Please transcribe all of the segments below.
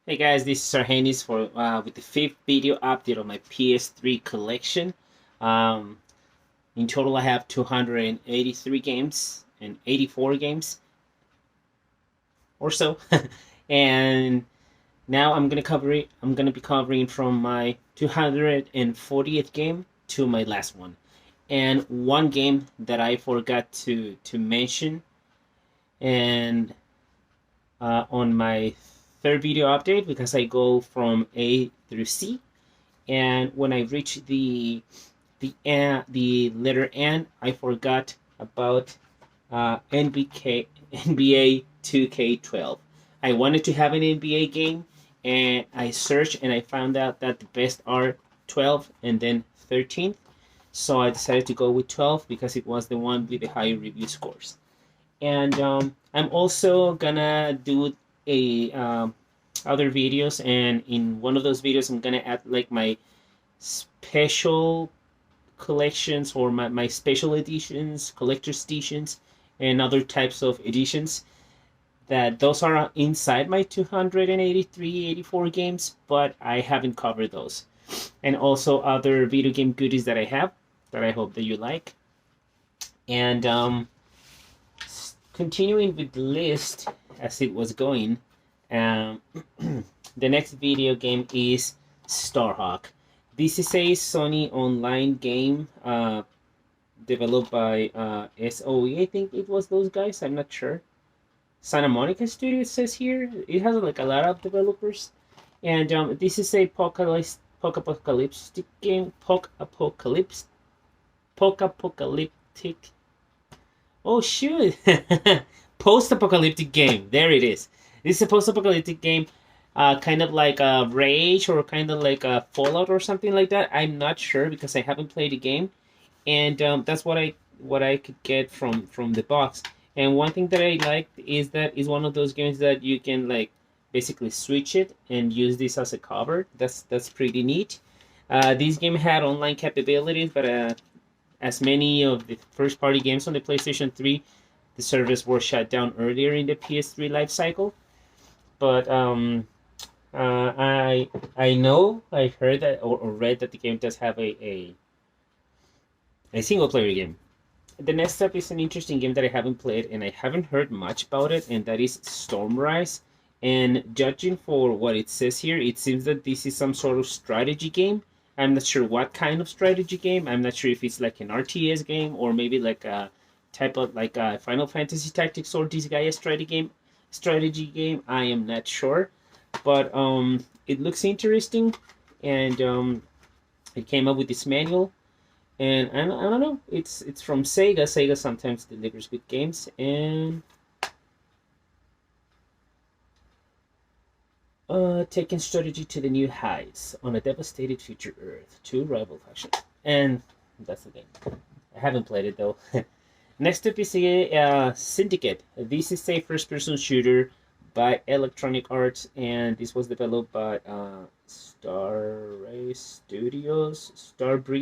Hey guys, this is Arhenis for with the fifth video update of my PS3 collection. Um, in total, I have 283 games and 84 games or so, and now I'm gonna be covering from my 240th game to my last one, and one game that I forgot to mention, and on my third video update because I go from A through C. And when I reached the letter N, I forgot about NBA 2K12. I wanted to have an NBA game, and I searched and I found out that the best are 12 and then 13. So I decided to go with 12 because it was the one with the higher review scores. And I'm also gonna do a other videos, and in one of those videos, I'm gonna add like my special collections or my special editions, collector's editions, and other types of editions. That those are inside my 283, 84 games, but I haven't covered those. And also other video game goodies that I have that I hope that you like. And continuing with the list as it was going, um, the next video game is Starhawk. This is a Sony online game developed by SOE. I think it was those guys. I'm not sure. Santa Monica Studio, it says here. It has like a lot of developers. And this is a post-apocalyptic game. Post-apocalyptic. Oh, shoot. Post-apocalyptic game. There it is. This is a post-apocalyptic game, kind of like a Rage or kind of like a Fallout or something like that. I'm not sure because I haven't played the game, and that's what I could get from the box. And one thing that I liked is that it's one of those games that you can like basically switch it and use this as a cover. That's pretty neat. This game had online capabilities, but as many of the first party games on the PlayStation 3, the servers were shut down earlier in the PS3 life cycle. But I know I heard that or read that the game does have a single player game. The next step is an interesting game that I haven't played and I haven't heard much about it, and that is Stormrise. And judging for what it says here, it seems that this is some sort of strategy game. I'm not sure what kind of strategy game. I'm not sure if it's like an RTS game or maybe like a type of like a Final Fantasy Tactics or Disgaea strategy game. Strategy game. I am not sure, but it looks interesting, and it came up with this manual, and I don't know. It's from Sega. Sega sometimes delivers good games, and taking strategy to the new heights on a devastated future Earth. Two rival factions, and that's the game. I haven't played it though. Next up is a Syndicate. This is a first-person shooter by Electronic Arts, and this was developed by Starbreeze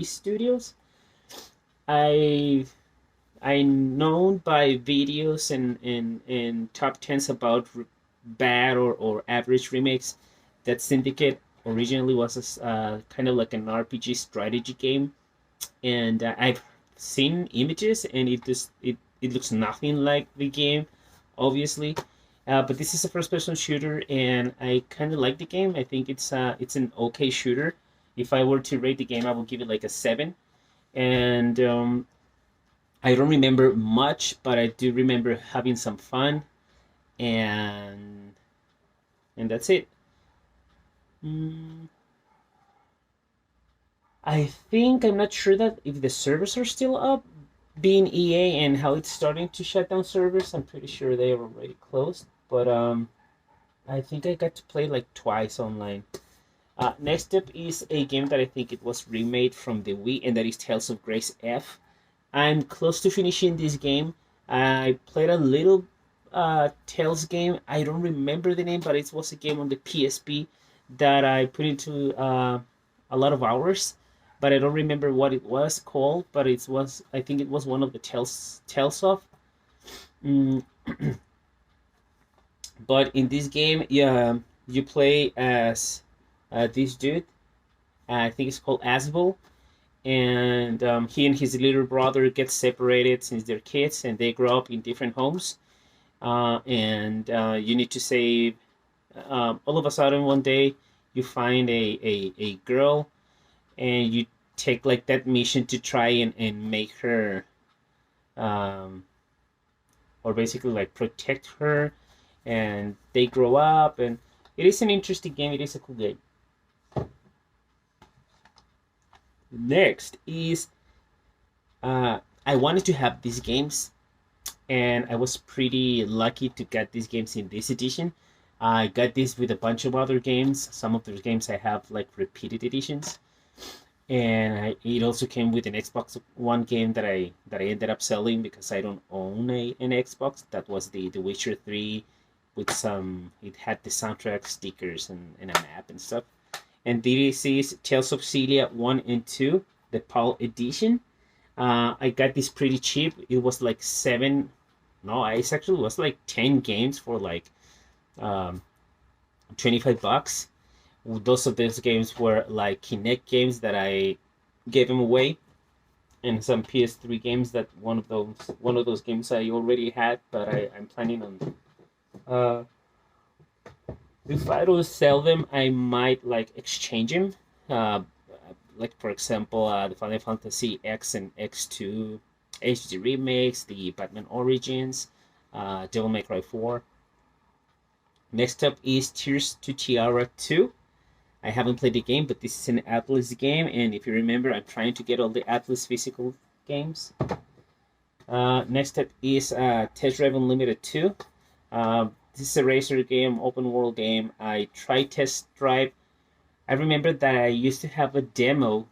Studios. I I known by videos and top tens about bad or average remakes that Syndicate originally was a, kind of like an RPG strategy game, and I've seen images and it looks nothing like the game, obviously. But this is a first-person shooter, and I kind of like the game. I think it's an okay shooter. If I were to rate the game, I would give it like a 7. And I don't remember much, but I do remember having some fun, and that's it. Mm, I think I'm not sure that if the servers are still up, being EA and how it's starting to shut down servers. I'm pretty sure they are already closed, but I think I got to play like twice online. Next up is a game that I think it was remade from the Wii, and that is Tales of Grace F. I'm close to finishing this game. I played a little Tales game. I don't remember the name, but it was a game on the PSP that I put into a lot of hours. But I don't remember what it was called. But it was, I think it was one of the Tales of. Mm, but in this game, yeah, You play as this dude. I think it's called Asbel, and he and his little brother get separated since they're kids, and they grow up in different homes. And you need to save. All of a sudden, one day, you find a girl, and you take like that mission to try and make her, um, or basically like protect her, and they grow up, and it is an interesting game. It is a cool game. Next is I wanted to have these games, and I was pretty lucky to get these games in this edition. I got this with a bunch of other games. Some of those games I have like repeated editions, and it also came with an Xbox One game that I ended up selling because I don't own an Xbox. That was the Witcher 3 with some. It had the soundtrack stickers and a map and stuff. And this is Tales of Celia 1 and 2, the PAL edition. I got this pretty cheap. It was like seven. No, it actually was like 10 games for like um, $25. Those of those games were like Kinect games that I gave them away, and some PS3 games that one of those games I already had, but I'm planning on if I don't sell them, I might like exchange them. Uh, like for example, the Final Fantasy X and X2 HD remakes, the Batman Origins, Devil May Cry 4. Next up is Tears to Tiara 2. I haven't played the game, but this is an Atlas game, and if you remember, I'm trying to get all the Atlas physical games. Next up is Test Drive Unlimited 2. This is a racer game, open world game. I tried Test Drive. I remember that I used to have a demo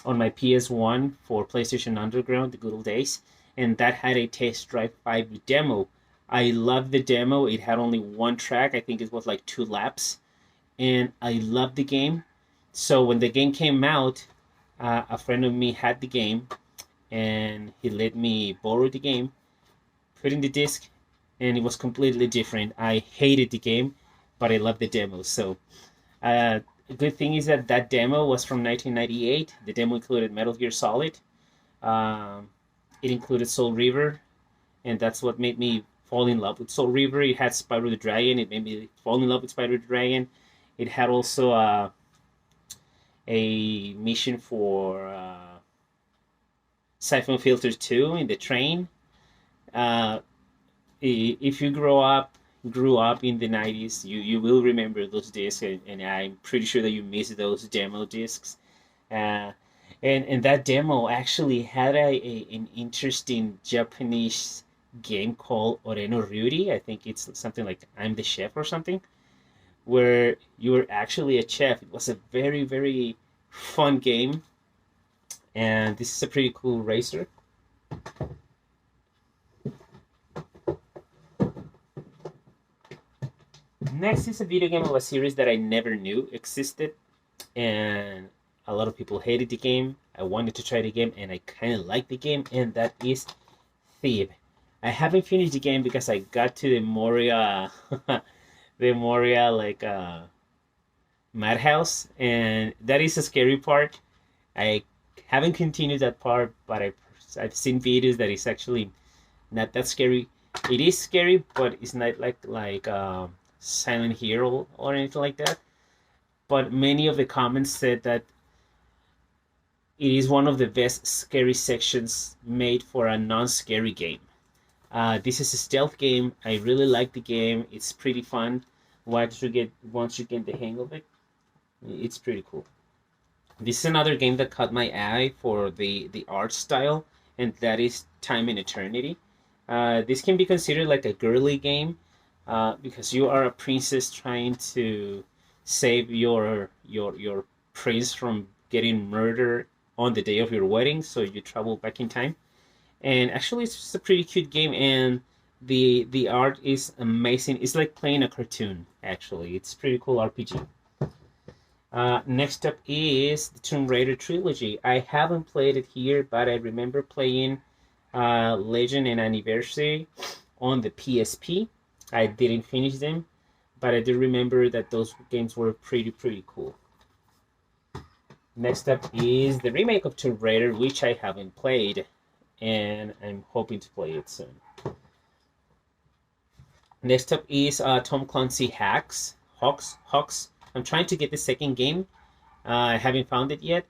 on my PS1 for PlayStation Underground, the good old days, and that had a Test Drive 5 demo. I loved the demo. It had only one track. I think it was like 2 laps, and I loved the game. So when the game came out, a friend of me had the game, and he let me borrow the game, put in the disc, and it was completely different. I hated the game, but I loved the demo. So the good thing is that that demo was from 1998. The demo included Metal Gear Solid. Um, it included Soul River, and that's what made me fall in love with Soul River. It had Spyro the Dragon. It made me fall in love with Spyro the Dragon. It had also a mission for Siphon Filter 2 in the train. Uh, if you grew up in the 90s, you will remember those discs, and I'm pretty sure that you missed those demo discs. Uh, and that demo actually had an interesting Japanese game called Oreno Ryuri. I think it's something like I'm the Chef or something, where you were actually a chef. It was a very, very fun game, and this is a pretty cool racer. Next is a video game of a series that I never knew existed, and a lot of people hated the game. I wanted to try the game, and I kind of liked the game, and that is Thief. I haven't finished the game because I got to the Moria, the Moria like madhouse, and that is a scary part. I haven't continued that part, but I've seen videos that it's actually not that scary. It is scary, but it's not like Silent Hill or anything like that. But many of the comments said that it is one of the best scary sections made for a non-scary game. This is a stealth game. I really like the game. It's pretty fun. Once you get the hang of it, it's pretty cool. This is another game that caught my eye for the art style, and that is Time and Eternity. This can be considered like a girly game because you are a princess trying to save your prince from getting murdered on the day of your wedding. So you travel back in time, and actually it's just a pretty cute game, and the art is amazing. It's like playing a cartoon. Actually, it's pretty cool RPG. Next up is the Tomb Raider trilogy. I haven't played it here, but I remember playing Legend and Anniversary on the PSP. I didn't finish them, but I do remember that those games were pretty cool. Next up is the remake of Tomb Raider, which I haven't played, and I'm hoping to play it soon. Next up is Tom Clancy Hawks. I'm trying to get the second game. I haven't found it yet,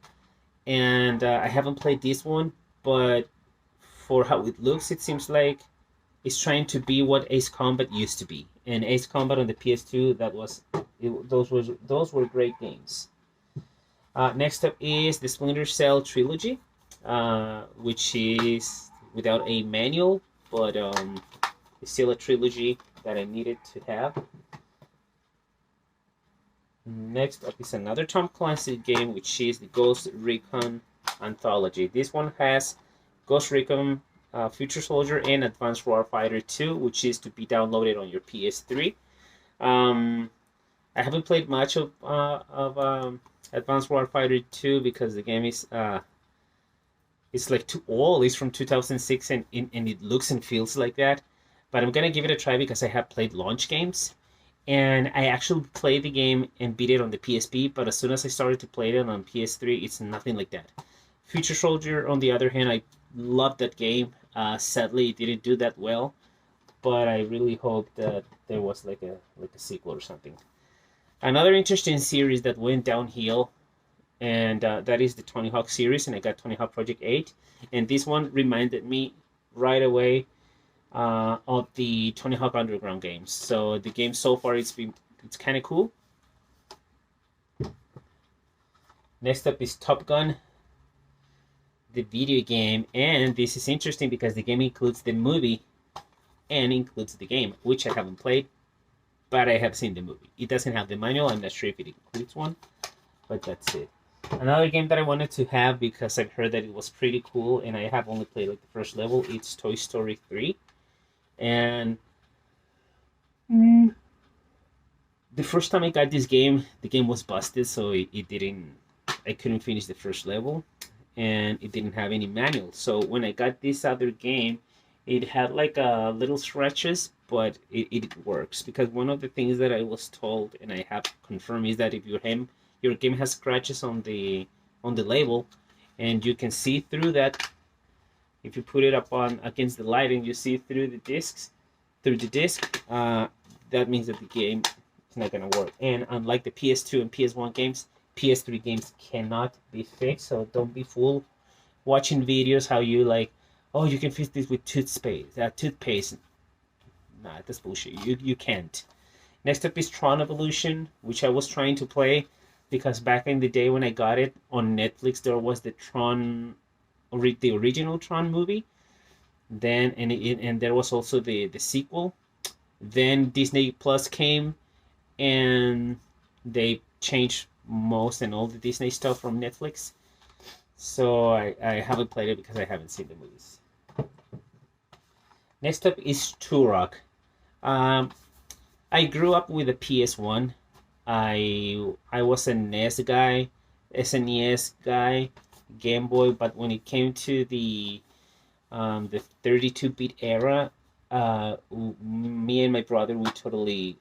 and I haven't played this one, but for how it looks, it seems like it's trying to be what Ace Combat used to be. And Ace Combat on the PS2, those were great games. Next up is the Splinter Cell trilogy, which is without a manual, but it's still a trilogy that I needed to have. Next up is another Tom Clancy game, which is the Ghost Recon Anthology. This one has Ghost Recon Future Soldier and Advanced Warfighter 2, which is to be downloaded on your PS3. I haven't played much of Advanced Warfighter 2 because the game is it's like too old. It's from 2006 and it looks and feels like that. But I'm gonna give it a try because I have played launch games, and I actually played the game and beat it on the PSP. But as soon as I started to play it on PS3, it's nothing like that. Future Soldier, on the other hand, I loved that game. Sadly, it didn't do that well, but I really hope that there was like a sequel or something. Another interesting series that went downhill, and that is the Tony Hawk series, and I got Tony Hawk Project 8, and this one reminded me right away of the Tony Hawk Underground games. So the game so far it's kind of cool. Next up is Top Gun, the video game, and this is interesting because the game includes the movie and includes the game, which I haven't played, but I have seen the movie. It doesn't have the manual. I'm not sure if it includes one, but that's it. Another game that I wanted to have because I've heard that it was pretty cool, and I have only played like the first level. It's Toy Story 3, and the first time I got this game, the game was busted, so it didn't. I couldn't finish the first level, and it didn't have any manual. So when I got this other game, it had like little scratches, but it works because one of the things that I was told and I have confirmed is that if your game has scratches on the label, and you can see through that. If you put it up against the light and you see through the disc, that means that the game is not gonna work. And unlike the PS2 and PS1 games, PS3 games cannot be fixed. So don't be fooled watching videos how you like, oh, you can fix this with toothpaste. Nah, that's bullshit. You can't. Next up is Tron Evolution, which I was trying to play because back in the day when I got it on Netflix, there was the original Tron movie. Then and there was also the sequel. Then Disney Plus came, and they changed most and all the Disney stuff from Netflix. So I haven't played it because I haven't seen the movies. Next up is Turok. I grew up with a PS1. I was a NES guy, SNES guy, Game Boy, but when it came to the 32-bit era, me and my brother, we totally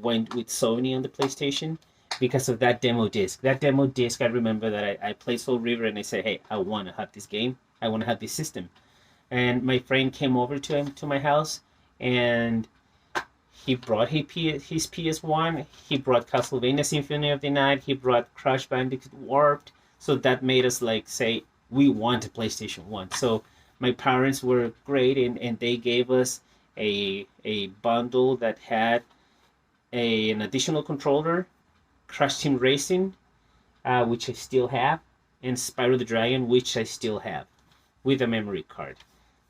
went with Sony on the PlayStation because of that demo disc. That demo disc, I remember that I played Soul River and I said, hey, I want to have this game. I want to have this system. And my friend came over to my house, and he brought his PS1. He brought Castlevania Symphony of the Night. He brought Crash Bandicoot Warped. So that made us like say we want a PlayStation 1. So my parents were great, and they gave us a bundle that had an additional controller, Crash Team Racing, which I still have, and Spyro the Dragon, which I still have, with a memory card.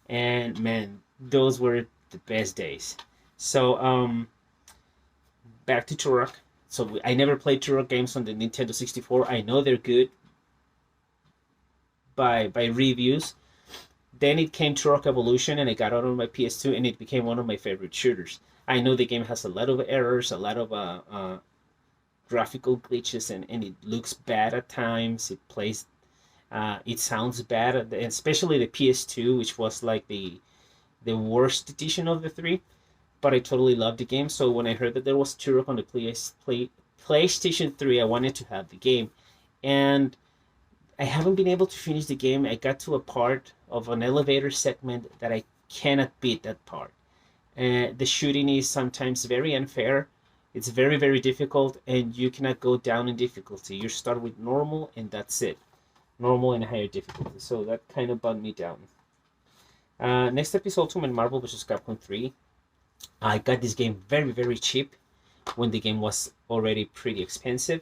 And man, those were the best days. So back to Turok. So I never played Turok games on the Nintendo 64. I know they're good by reviews. Then it came Turok Evolution, and I got it on my PS2, and it became one of my favorite shooters. I know the game has a lot of errors, a lot of graphical glitches, and it looks bad at times. It sounds bad, and especially the PS2, which was like the worst edition of the three. but I totally loved the game. So when I heard that there was Turok on the PlayStation 3, I wanted to have the game. And I haven't been able to finish the game. I got to a part of an elevator segment that I cannot beat that part. The shooting is sometimes very unfair. It's very, very difficult, and you cannot go down in difficulty. You start with normal, and that's it. Normal and higher difficulty. So that kind of bummed me down. Next up is Ultimate Marvel vs. Capcom 3. I got this game very, very cheap when the game was already pretty expensive.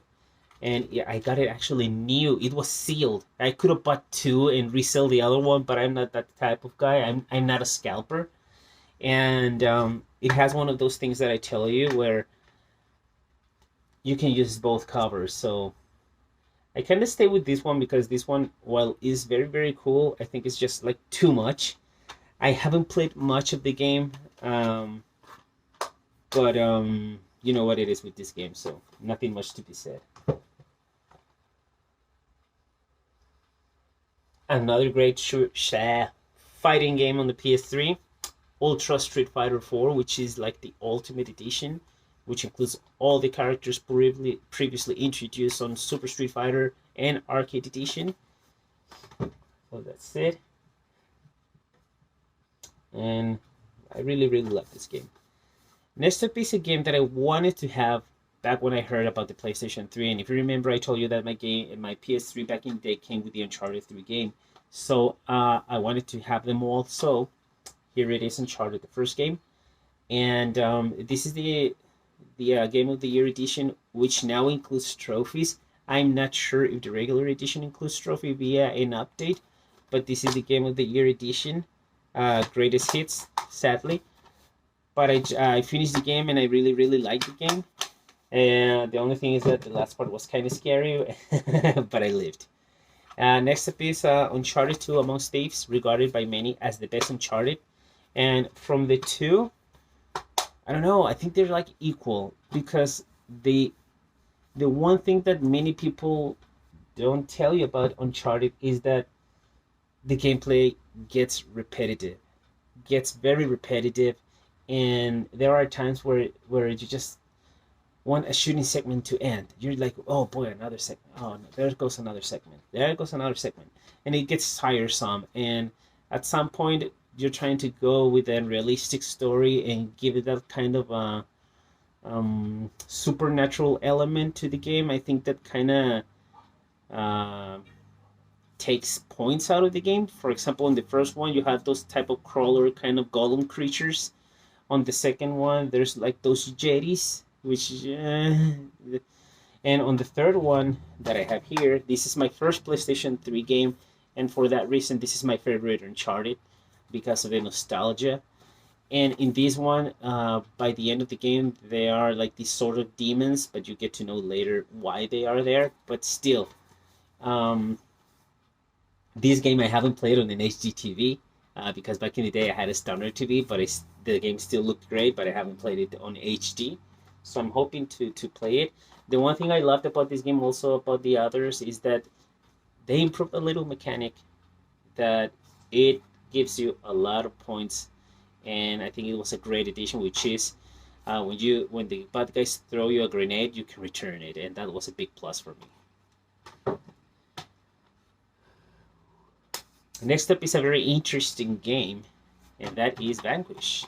And yeah, I got it actually new. It was sealed. I could have bought two and resell the other one, but I'm not that type of guy. I'm not a scalper. And it has one of those things that I tell you where you can use both covers. So I kind of stay with this one because this one, while is very, very cool, I think it's just like too much. I haven't played much of the game, but you know what it is with this game, so nothing much to be said. Another great fighting game on the PS3, Ultra Street Fighter 4, which is like the Ultimate Edition, which includes all the characters previously introduced on Super Street Fighter and Arcade Edition. So that's it. And I really, really love this game. Next up is a game that I wanted to have back when I heard about the PlayStation 3. And if you remember, I told you that my PS3 back in the day came with the Uncharted 3 game. So I wanted to have them all. So here it is, Uncharted, the first game. And this is the Game of the Year edition, which now includes trophies. I'm not sure if the regular edition includes trophy via an update, but this is the Game of the Year edition. Greatest hits, sadly. But I finished the game and I really, really liked the game. And the only thing is that the last part was kind of scary, but I lived. Next up is Uncharted 2 Amongst Thieves, regarded by many as the best Uncharted. And from the two, I don't know, I think they're like equal, because the one thing that many people don't tell you about Uncharted is that the gameplay gets very repetitive, and there are times where you just want a shooting segment to end. You're like, oh boy, another segment. Oh, no, there goes another segment. There goes another segment, and it gets tiresome. And at some point, you're trying to go with a realistic story and give it that kind of a supernatural element to the game. I think that kind of takes points out of the game. For example, in the first one, you have those type of crawler kind of golem creatures. On the second one, there's like those jetties, which and on the third one that I have here, this is my first PlayStation 3 game, and for that reason, this is my favorite Uncharted because of the nostalgia. And in this one, by the end of the game, they are like these sort of demons, but you get to know later why they are there. But still, this game I haven't played on an HD TV because back in the day I had a standard TV, but the game still looked great, but I haven't played it on HD. So I'm hoping to play it. The one thing I loved about this game, also about the others, is that they improved a little mechanic that it gives you a lot of points, and I think it was a great addition, which is when the bad guys throw you a grenade, you can return it, and that was a big plus for me. Next up is a very interesting game, and that is Vanquish.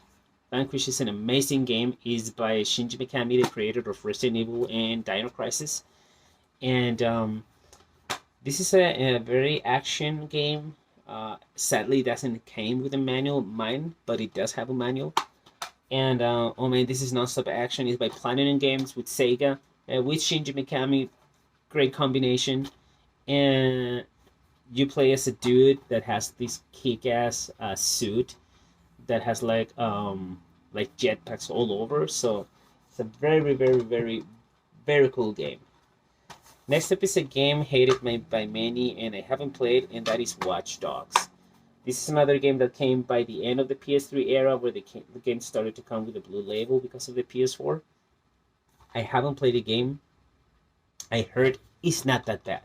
Vanquish is an amazing game. It's by Shinji Mikami, the creator of Resident Evil and Dino Crisis. And this is a very action game. Sadly, it doesn't came with a manual, but it does have a manual. And oh man, this is non-stop action. It's by Platinum Games with Sega, with Shinji Mikami. Great combination. And you play as a dude that has this kick-ass suit that has like jetpacks all over. So it's a very, very, very, very cool game. Next up is a game hated by many and I haven't played, and that is Watch Dogs. This is another game that came by the end of the PS3 era, where the game started to come with a blue label because of the PS4. I haven't played the game. I heard it's not that bad.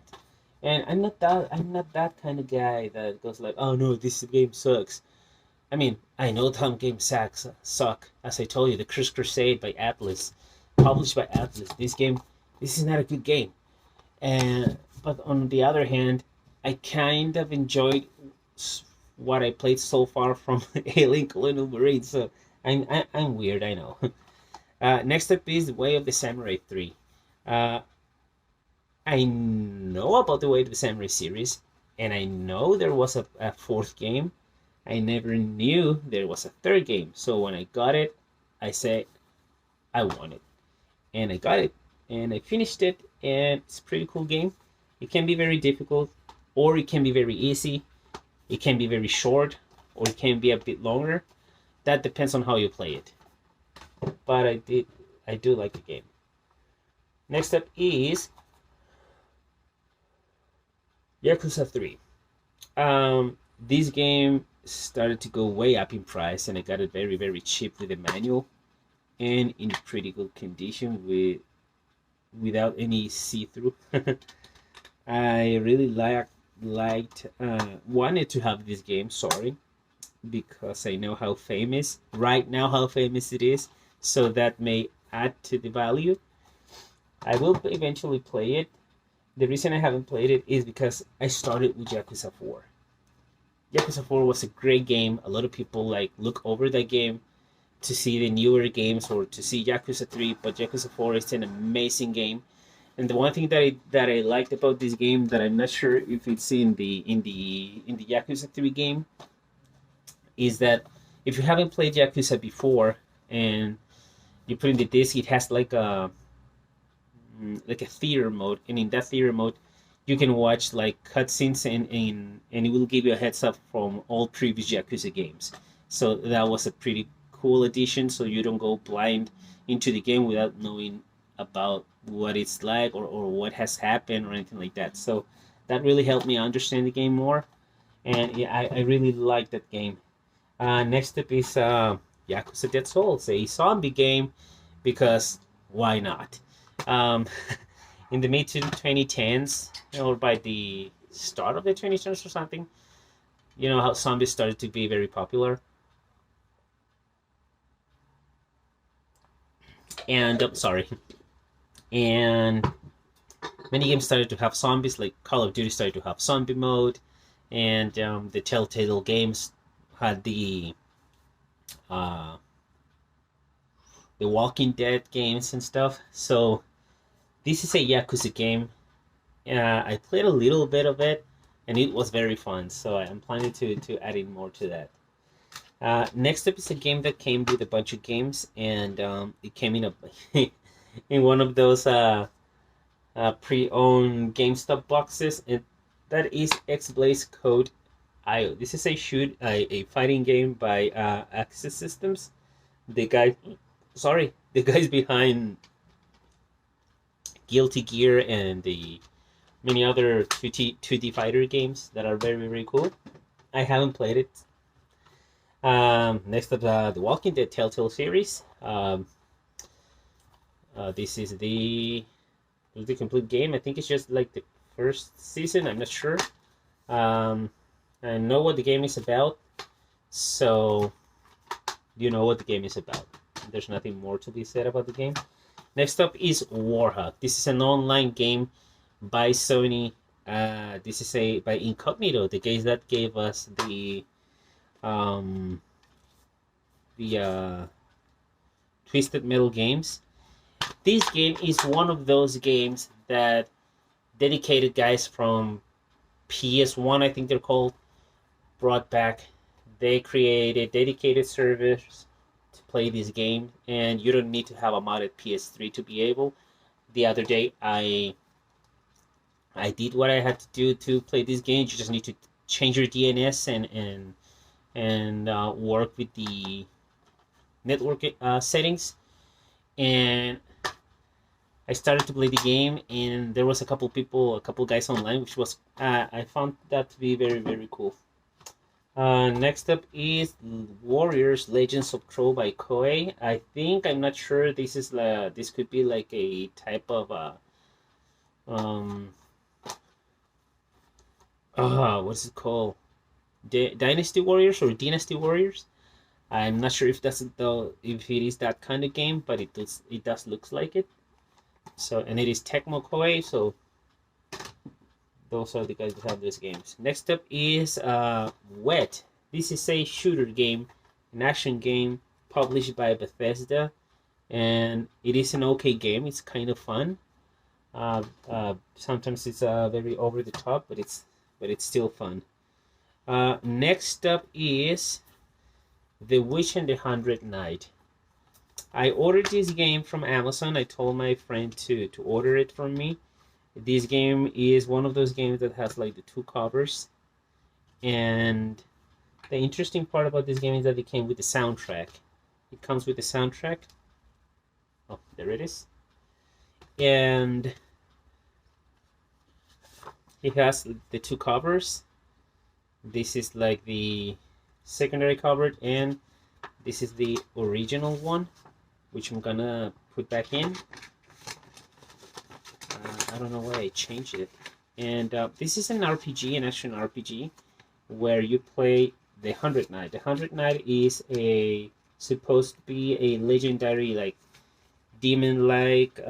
And I'm not that kind of guy that goes like, oh no, this game sucks. I mean, I know some games suck. As I told you, the Chris Crusade by Atlas, published by Atlas. This is not a good game. And but on the other hand, I kind of enjoyed what I played so far from Alien Colonial Marines. So I'm weird, I know. Next up is Way of the Samurai 3. Uh, I know about the Way of the Samurai series, and I know there was a fourth game. I never knew there was a third game. So when I got it, I said I want it, and I got it, and I finished it, and it's a pretty cool game. It can be very difficult, or it can be very easy. It can be very short, or it can be a bit longer. That depends on how you play it. But I do like the game. Next up is Yakuza 3. This game started to go way up in price, and I got it very, very cheap with a manual and in pretty good condition without any see-through. I really liked wanted to have this game. Sorry, because I know how famous right now how famous it is. So that may add to the value. I will eventually play it. The reason I haven't played it is because I started with Yakuza 4. Yakuza 4 was a great game. A lot of people like look over that game to see the newer games or to see Yakuza 3, but Yakuza 4 is an amazing game. And the one thing that I liked about this game that I'm not sure if it's in the Yakuza 3 game is that if you haven't played Yakuza before and you put in the disc, it has like a theater mode, and in that theater mode you can watch like cutscenes and it will give you a heads up from all previous Yakuza games. So that was a pretty cool addition, so you don't go blind into the game without knowing about what it's like or what has happened or anything like that. So that really helped me understand the game more, and yeah, I really like that game. Next up is Yakuza Dead Souls, a zombie game, because why not? Um, in the mid 2010s, or by the start of the 2010s or something, you know how zombies started to be very popular. And sorry, and many games started to have zombies, like Call of Duty started to have zombie mode, and the Telltale games had uh, the Walking Dead games and stuff. So this is a Yakuza game. I played a little bit of it, and it was very fun. So I'm planning to add in more to that. Next up is a game that came with a bunch of games, and it came in a in one of those pre-owned GameStop boxes, and that is X-Blaze Code IO. This is a fighting game by Axis Systems. The guy, sorry, the guys behind Guilty Gear and the many other 2D fighter games that are very, very cool. I haven't played it. Next up, the Walking Dead Telltale series. This is the complete game. I think it's just like the first season. I'm not sure. I know what the game is about, so you know what the game is about. There's nothing more to be said about the game. Next up is Warhawk. This is an online game by Sony. This is by Incognito, the guys that gave us um, the Twisted Metal games. This game is one of those games that dedicated guys from PS1, I think they're called, brought back. They created dedicated servers to play this game, and you don't need to have a modded PS3 to be able. The other day, I did what I had to do to play this game. You just need to change your DNS and work with the network settings. And I started to play the game, and there was a couple guys online, which was I found that to be very, very cool. Next up is Warriors Legends of Crow by Koei. I'm not sure. This could be like a type of what's it called? Dynasty Warriors or Dynasty Warriors. I'm not sure if that's though if it is that kind of game, but it does looks like it. So and it is Tecmo Koei, so those are the guys that have these games. Next up is Wet. This is a shooter game, an action game published by Bethesda, and it is an okay game. It's kind of fun. Sometimes it's very over the top, but it's still fun. Next up is The Witch and the Hundred Knight. I ordered this game from Amazon. I told my friend to order it from me. This game is one of those games that has like the two covers, and the interesting part about this game is that it came with the soundtrack. It comes with the soundtrack. Oh, there it is. And it has the two covers. This is like the secondary cover, and this is the original one, which I'm gonna put back in. I don't know why I changed it. And this is an RPG, an action RPG, where you play the Hundred Knight. The Hundred Knight is supposed to be a legendary, like, demon-like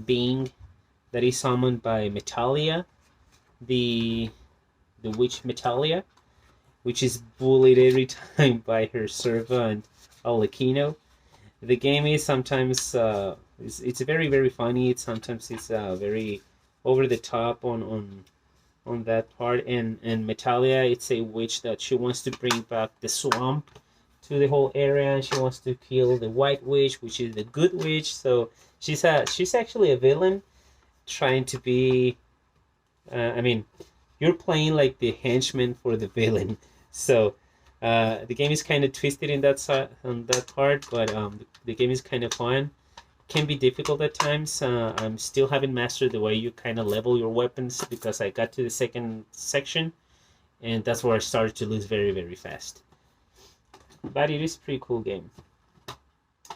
being that is summoned by Metalia, the witch Metalia, which is bullied every time by her servant Alekino. The game is sometimes it's very very funny. Sometimes it's very over the top on that part. And Metalia, it's a witch that she wants to bring back the swamp to the whole area, and she wants to kill the white witch, which is the good witch. So she's actually a villain trying to be. I mean, you're playing like the henchman for the villain. So the game is kind of twisted in that on that part, but the game is kind of fun. Can be difficult at times. I'm still haven't mastered the way you kind of level your weapons, because I got to the second section, and that's where I started to lose very very fast. But it is a pretty cool game.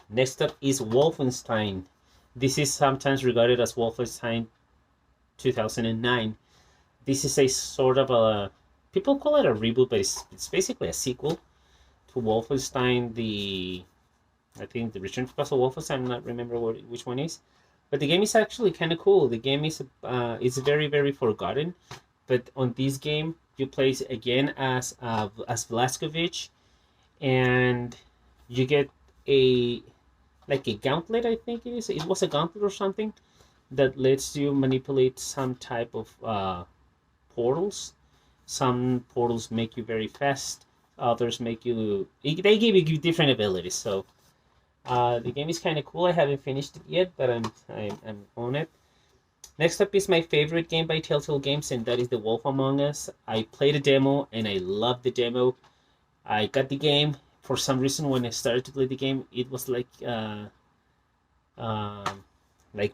Next up is Wolfenstein. This is sometimes regarded as Wolfenstein 2009. This is a sort of a, people call it a reboot, but it's basically a sequel to Wolfenstein. I think the Return to Castle Wolfenstein. I'm not remember which one is, but the game is actually kind of cool. The game is very very forgotten, but on this game you play again as Vlaskovich, and you get a gauntlet. I think it is. It was a gauntlet or something that lets you manipulate some type of portals. Some portals make you very fast. Others make you. They give you different abilities. So the game is kind of cool. I haven't finished it yet, but I'm on it. Next up is my favorite game by Telltale Games, and that is The Wolf Among Us. I played a demo, and I loved the demo. I got the game. For some reason, when I started to play the game, it was like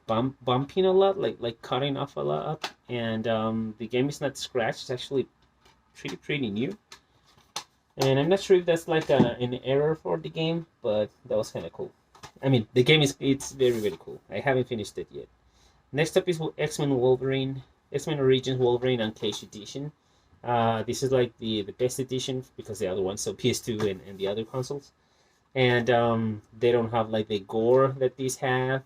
bumping a lot, like cutting off a lot. And the game is not scratched. It's actually pretty new. And I'm not sure if that's like an error for the game, but that was kind of cool. I mean, the game it's very very cool. I haven't finished it yet. Next up is X-Men Origins Wolverine Uncaged Edition. This is like the best edition, because the other ones, so PS2 and the other consoles, and they don't have like the gore that these have,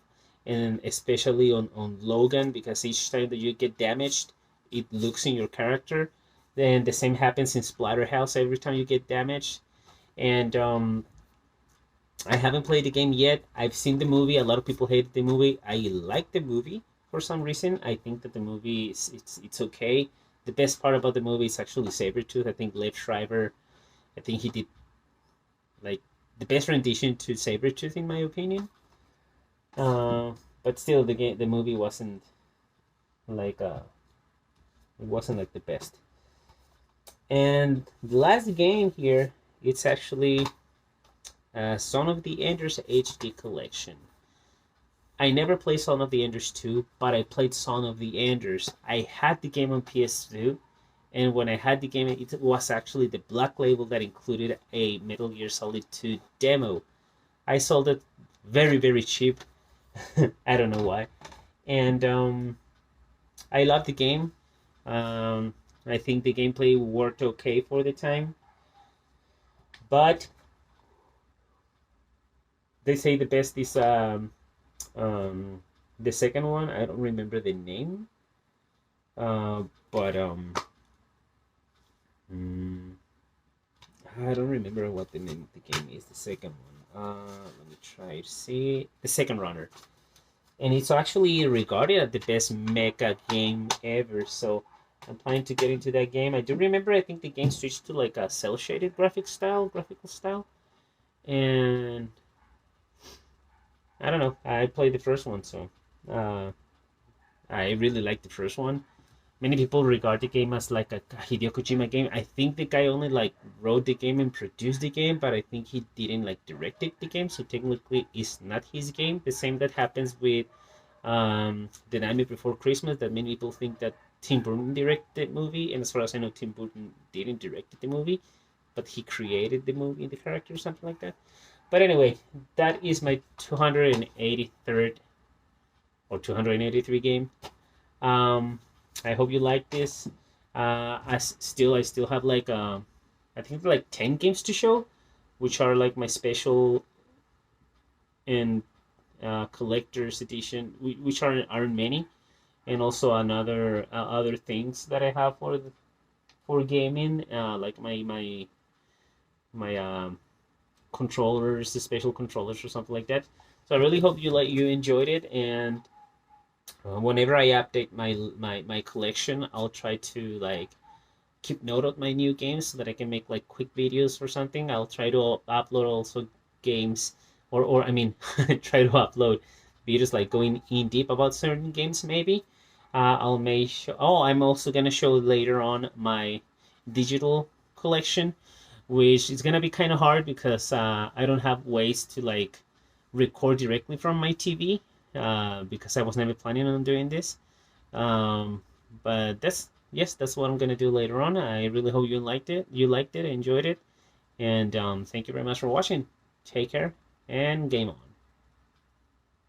and especially on Logan, because each time that you get damaged, it looks in your character. Then the same happens in Splatterhouse every time you get damaged. And I haven't played the game yet. I've seen the movie. A lot of people hate the movie. I like the movie for some reason. I think that the movie it's okay. The best part about the movie is actually Sabretooth. I think Liev Schreiber, I think he did like the best rendition to Sabretooth in my opinion. But still, the movie wasn't like the best. And the last game here, it's actually Son of the Enders HD Collection. I never played Son of the Enders 2, but I played Son of the Enders. I had the game on PS2, and when I had the game, it was actually the black label that included a Metal Gear Solid 2 demo. I sold it very, very cheap. I don't know why. And I love the game. I think the gameplay worked okay for the time, but they say the best is um, the second one. I don't remember the name, but mm, I don't remember what the name of the game is. The second one. Let me try to see the Second Runner, and it's actually regarded as the best mecha game ever. So I'm planning to get into that game. I do remember. I think the game switched to like a cel shaded graphical style, and I don't know. I played the first one, so uh, I really liked the first one. Many people regard the game as like a Hideo Kojima game. I think the guy only like wrote the game and produced the game, but I think he didn't like directed the game, so technically it's not his game. The same that happens with The Nightmare Before Christmas, that many people think that Tim Burton directed the movie, and as far as I know, Tim Burton didn't direct the movie, but he created the movie and the character or something like that. But anyway, that is my 283rd or 283 game. Um, I hope you like this. I still have like I think like 10 games to show, which are like my special and collector's edition, which aren't many, and also another other things that I have for gaming, like my controllers, the special controllers or something like that. So I really hope you enjoyed it, and whenever I update my collection, I'll try to like keep note of my new games so that I can make like quick videos or something. I'll try to upload also games, or I mean, try to upload videos like going in deep about certain games. Maybe I'll make. Oh, I'm also gonna show later on my digital collection, which is gonna be kind of hard because I don't have ways to like record directly from my TV because I was never planning on doing this. Um, but that's yes, that's what I'm gonna do later on. I really hope you liked it. You liked it, enjoyed it, and thank you very much for watching. Take care and game on.